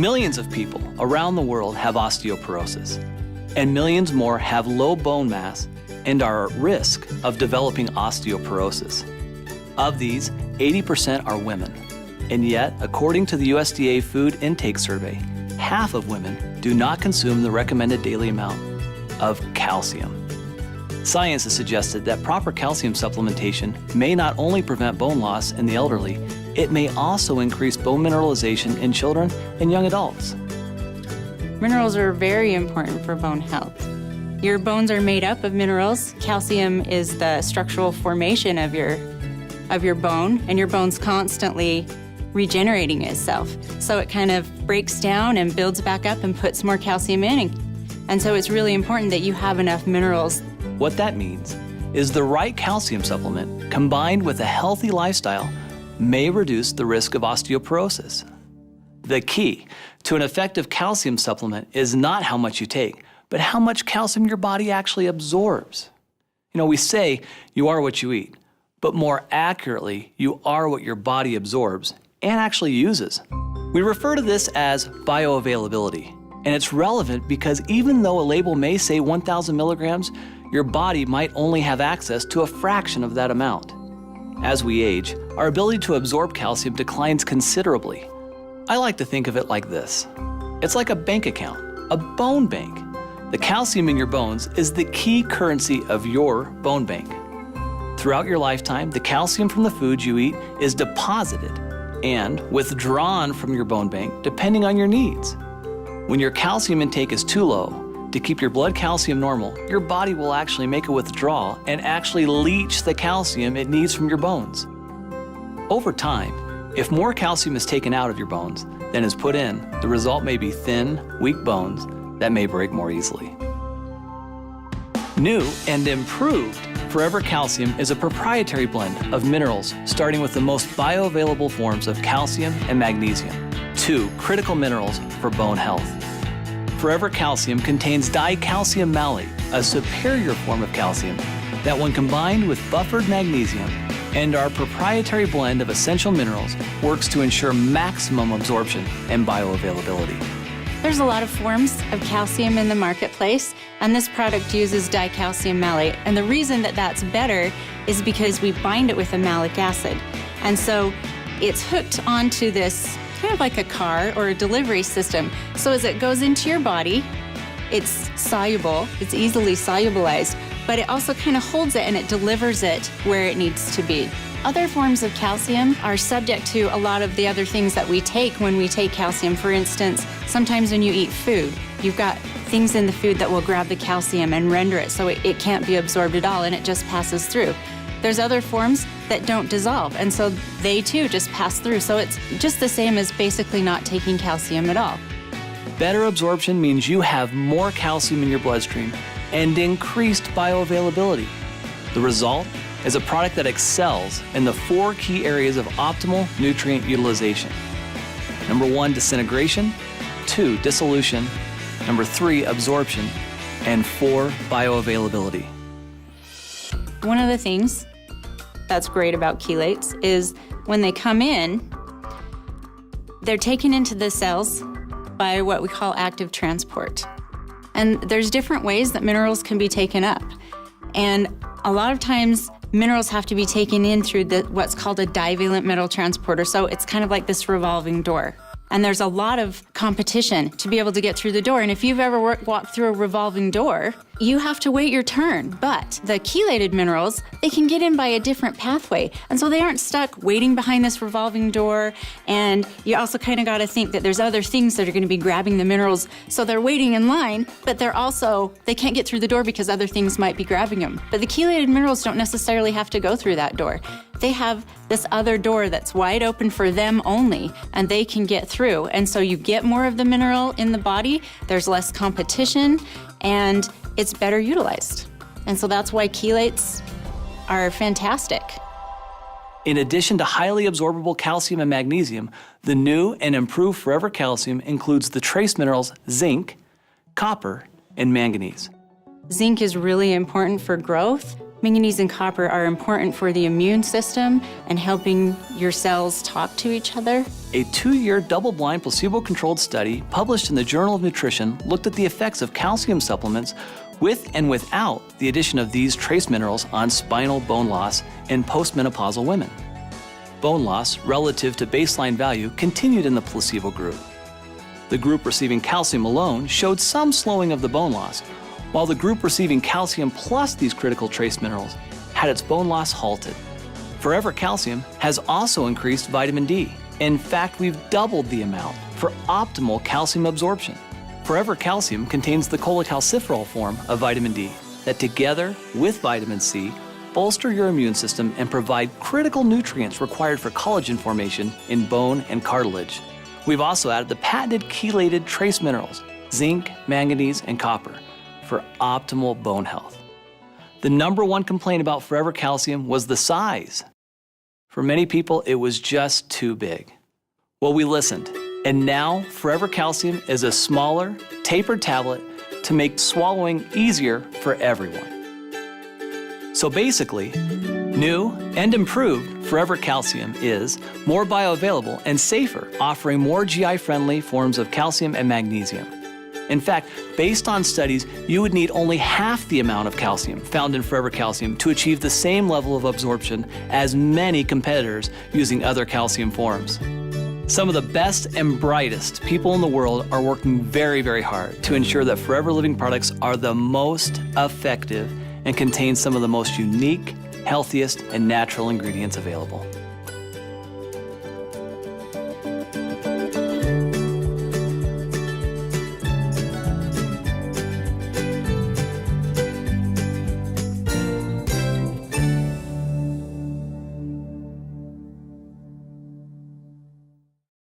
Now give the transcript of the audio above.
Millions of people around the world have osteoporosis, and millions more have low bone mass and are at risk of developing osteoporosis. Of these, 80% are women, and yet, according to the USDA Food Intake Survey, half of women do not consume the recommended daily amount of calcium. Science has suggested that proper calcium supplementation may not only prevent bone loss in the elderly, it may also increase bone mineralization in children and young adults. Minerals are very important for bone health. Your bones are made up of minerals. Calcium is the structural formation of your bone, and your bone's constantly regenerating itself. So it kind of breaks down and builds back up and puts more calcium in. And so it's really important that you have enough minerals. What that means is the right calcium supplement combined with a healthy lifestyle may reduce the risk of osteoporosis. The key to an effective calcium supplement is not how much you take, but how much calcium your body actually absorbs. You know, we say you are what you eat, but more accurately, you are what your body absorbs and actually uses. We refer to this as bioavailability, and it's relevant because even though a label may say 1,000 milligrams, your body might only have access to a fraction of that amount. As we age, our ability to absorb calcium declines considerably. I like to think of it like this. It's like a bank account, a bone bank. The calcium in your bones is the key currency of your bone bank. Throughout your lifetime, the calcium from the foods you eat is deposited and withdrawn from your bone bank depending on your needs. When your calcium intake is too low, to keep your blood calcium normal, your body will actually make a withdrawal and actually leach the calcium it needs from your bones. Over time, if more calcium is taken out of your bones than is put in, the result may be thin, weak bones that may break more easily. New and improved Forever Calcium is a proprietary blend of minerals starting with the most bioavailable forms of calcium and magnesium, two critical minerals for bone health. Forever Calcium contains dicalcium malate, a superior form of calcium that when combined with buffered magnesium and our proprietary blend of essential minerals works to ensure maximum absorption and bioavailability. There's a lot of forms of calcium in the marketplace, and this product uses dicalcium malate. And the reason that that's better is because we bind it with a malic acid. And so it's hooked onto this kind of like a car or a delivery system. So as it goes into your body, it's soluble, it's easily solubilized, but it also kind of holds it and it delivers it where it needs to be. Other forms of calcium are subject to a lot of the other things that we take when we take calcium. For instance, sometimes when you eat food, you've got things in the food that will grab the calcium and render it so it can't be absorbed at all and it just passes through. There's other forms that don't dissolve, and so they too just pass through. So it's just the same as basically not taking calcium at all. Better absorption means you have more calcium in your bloodstream and increased bioavailability. The result is a product that excels in the 4 key areas of optimal nutrient utilization. Number 1, disintegration. 2, dissolution. Number 3, absorption. And 4, bioavailability. One of the things that's great about chelates is when they come in, they're taken into the cells by what we call active transport. And there's different ways that minerals can be taken up. And a lot of times, minerals have to be taken in through what's called a divalent metal transporter. So it's kind of like this revolving door. And there's a lot of competition to be able to get through the door. And if you've ever walked through a revolving door, you have to wait your turn. But the chelated minerals, they can get in by a different pathway. And so they aren't stuck waiting behind this revolving door. And you also kind of got to think that there's other things that are going to be grabbing the minerals. So they're waiting in line, but they can't get through the door because other things might be grabbing them. But the chelated minerals don't necessarily have to go through that door. They have this other door that's wide open for them only, and they can get through. And so you get more of the mineral in the body, there's less competition, and it's better utilized. And so that's why chelates are fantastic. In addition to highly absorbable calcium and magnesium, the new and improved Forever Calcium includes the trace minerals zinc, copper, and manganese. Zinc is really important for growth. Manganese and copper are important for the immune system and helping your cells talk to each other. A 2-year double-blind placebo-controlled study published in the Journal of Nutrition looked at the effects of calcium supplements with and without the addition of these trace minerals on spinal bone loss in postmenopausal women. Bone loss relative to baseline value continued in the placebo group. The group receiving calcium alone showed some slowing of the bone loss, while the group receiving calcium plus these critical trace minerals had its bone loss halted. Forever Calcium has also increased vitamin D. In fact, we've doubled the amount for optimal calcium absorption. Forever Calcium contains the cholecalciferol form of vitamin D that together with vitamin C bolster your immune system and provide critical nutrients required for collagen formation in bone and cartilage. We've also added the patented chelated trace minerals, zinc, manganese, and copper, for optimal bone health. The #1 complaint about Forever Calcium was the size. For many people, it was just too big. Well, we listened, and now Forever Calcium is a smaller, tapered tablet to make swallowing easier for everyone. So basically, new and improved Forever Calcium is more bioavailable and safer, offering more GI-friendly forms of calcium and magnesium. In fact, based on studies, you would need only half the amount of calcium found in Forever Calcium to achieve the same level of absorption as many competitors using other calcium forms. Some of the best and brightest people in the world are working very, very hard to ensure that Forever Living products are the most effective and contain some of the most unique, healthiest, and natural ingredients available.